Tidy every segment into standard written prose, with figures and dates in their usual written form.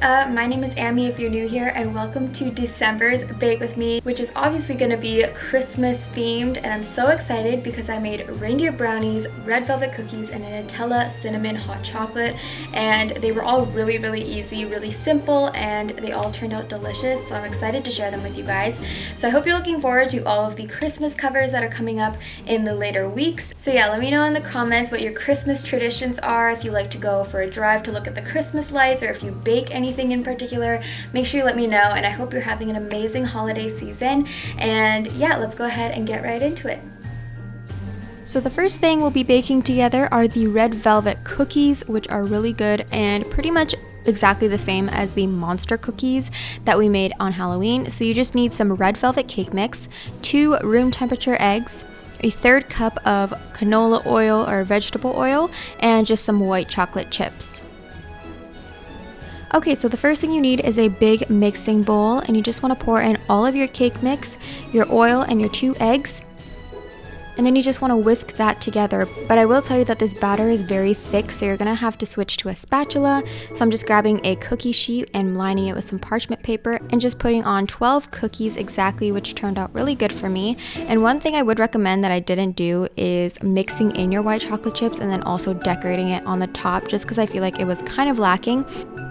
up? My name is Amy if you're new here, and welcome to December's Bake With Me, which is obviously going to be Christmas themed, and I'm so excited because I made reindeer brownies, red velvet cookies, and a Nutella cinnamon hot chocolate, and they were all really easy, really simple, and they all turned out delicious, so I'm excited to share them with you guys. So I hope you're looking forward to all of the Christmas covers that are coming up in the later weeks. So yeah, let me know in the comments what your Christmas traditions are, if you like to go for a drive to look at the Christmas lights, or if you bake anything in particular. Make sure you let me know, and I hope you're having an amazing holiday season. And yeah, let's go ahead and get right into it. So the first thing we'll be baking together are the red velvet cookies, which are really good and pretty much exactly the same as the monster cookies that we made on Halloween. So you just need some red velvet cake mix, 2 room temperature eggs, a 1/3 cup of canola oil or vegetable oil, and just some white chocolate chips. Okay, so the first thing you need is a big mixing bowl, and you just want to pour in all of your cake mix, your oil, and your 2 eggs. And then you just want to whisk that together. But I will tell you that this batter is very thick, so you're going to have to switch to a spatula. So I'm just grabbing a cookie sheet and lining it with some parchment paper and just putting on 12 cookies exactly, which turned out really good for me. And one thing I would recommend that I didn't do is mixing in your white chocolate chips and then also decorating it on the top, just because I feel like it was kind of lacking.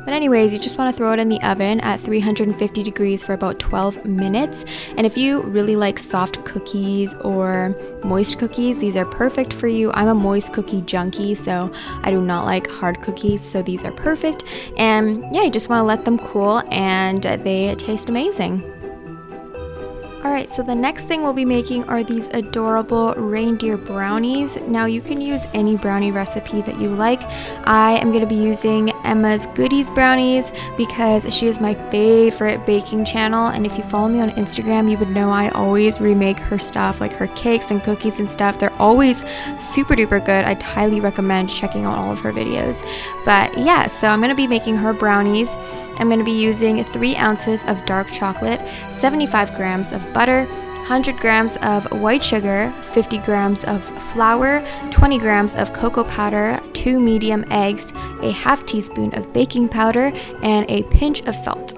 But anyways, you just want to throw it in the oven at 350 degrees for about 12 minutes. And if you really like soft cookies or moist cookies, these are perfect for you. I'm a moist cookie junkie, so I do not like hard cookies, so these are perfect. And yeah, you just want to let them cool, and they taste amazing. Alright, so the next thing we'll be making are these adorable reindeer brownies. Now you can use any brownie recipe that you like. I am going to be using Emma's Goodies brownies because she is my favorite baking channel, and if you follow me on Instagram, you would know I always remake her stuff, like her cakes and cookies and stuff. They're always super duper good. I'd highly recommend checking out all of her videos. But yeah, so I'm going to be making her brownies. I'm going to be using 3 ounces of dark chocolate, 75 grams of butter, 100 grams of white sugar, 50 grams of flour, 20 grams of cocoa powder, 2 medium eggs, a ½ teaspoon of baking powder, and a pinch of salt.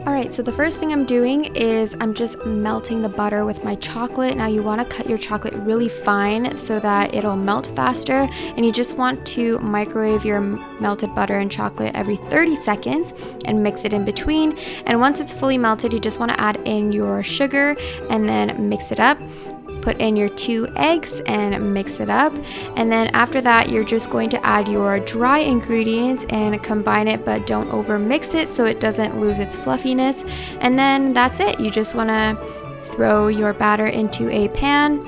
Alright, so the first thing I'm doing is I'm just melting the butter with my chocolate. Now you want to cut your chocolate really fine so that it'll melt faster, and you just want to microwave your melted butter and chocolate every 30 seconds and mix it in between. And once it's fully melted, you just want to add in your sugar and then mix it up. Put in your 2 eggs and mix it up, and then after that you're just going to add your dry ingredients and combine it, but don't over mix it so it doesn't lose its fluffiness. And then that's it. You just want to throw your batter into a pan,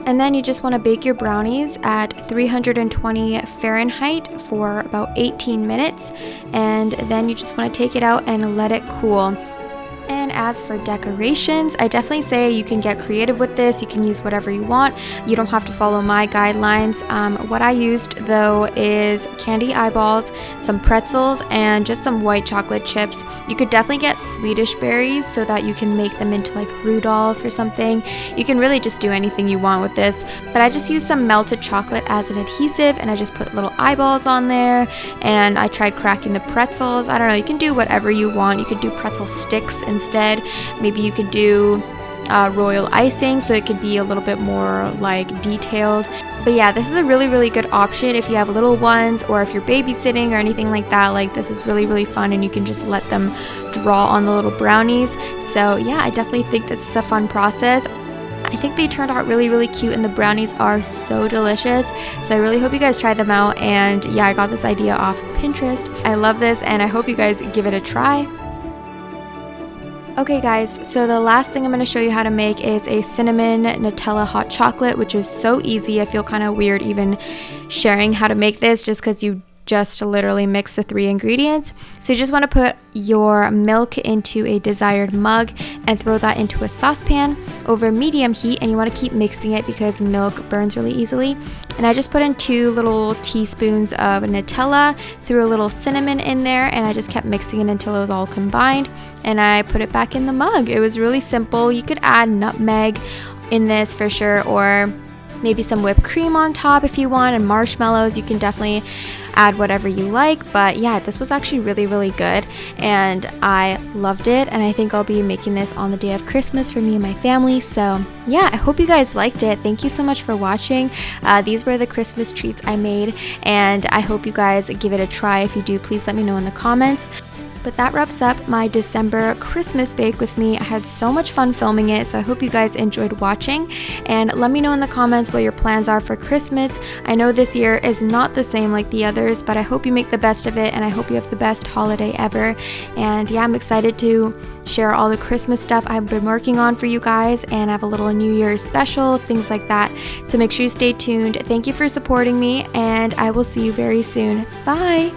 and then you just want to bake your brownies at 320 Fahrenheit for about 18 minutes, and then you just want to take it out and let it cool. And as for decorations, I definitely say you can get creative with this. You can use whatever you want. You don't have to follow my guidelines. What I used though is candy eyeballs, some pretzels, and just some white chocolate chips. You could definitely get Swedish berries so that you can make them into like Rudolph or something. You can really just do anything you want with this, but I just used some melted chocolate as an adhesive, and I just put little eyeballs on there, and I tried cracking the pretzels. I don't know, you can do whatever you want. You could do pretzel sticks instead. Maybe you could do royal icing, so it could be a little bit more like detailed. But yeah, this is a really good option if you have little ones, or if you're babysitting or anything like that. Like, this is really fun, and you can just let them draw on the little brownies. So yeah, I definitely think this is a fun process. I think they turned out really cute, and the brownies are so delicious. So I really hope you guys try them out. And yeah, I got this idea off Pinterest. I love this, and I hope you guys give it a try. Okay guys, so the last thing I'm going to show you how to make is a cinnamon Nutella hot chocolate, which is so easy. I feel kind of weird even sharing how to make this just because you just literally mix the 3 ingredients. So you just want to put your milk into a desired mug and throw that into a saucepan over medium heat, and you want to keep mixing it because milk burns really easily. And I just put in 2 little teaspoons of Nutella, threw a little cinnamon in there, and I just kept mixing it until it was all combined, and I put it back in the mug. It was really simple. You could add nutmeg in this for sure, or maybe some whipped cream on top if you want, and marshmallows. You can definitely add whatever you like, but yeah, this was actually really good and I loved it, and I think I'll be making this on the day of Christmas for me and my family. So yeah, I hope you guys liked it. Thank you so much for watching. These were the Christmas treats I made, and I hope you guys give it a try. If you do, please let me know in the comments. But that wraps up my December Christmas bake with me. I had so much fun filming it, so I hope you guys enjoyed watching. And let me know in the comments what your plans are for Christmas. I know this year is not the same like the others, but I hope you make the best of it, and I hope you have the best holiday ever. And yeah, I'm excited to share all the Christmas stuff I've been working on for you guys, and I have a little New Year's special, things like that. So make sure you stay tuned. Thank you for supporting me, and I will see you very soon. Bye!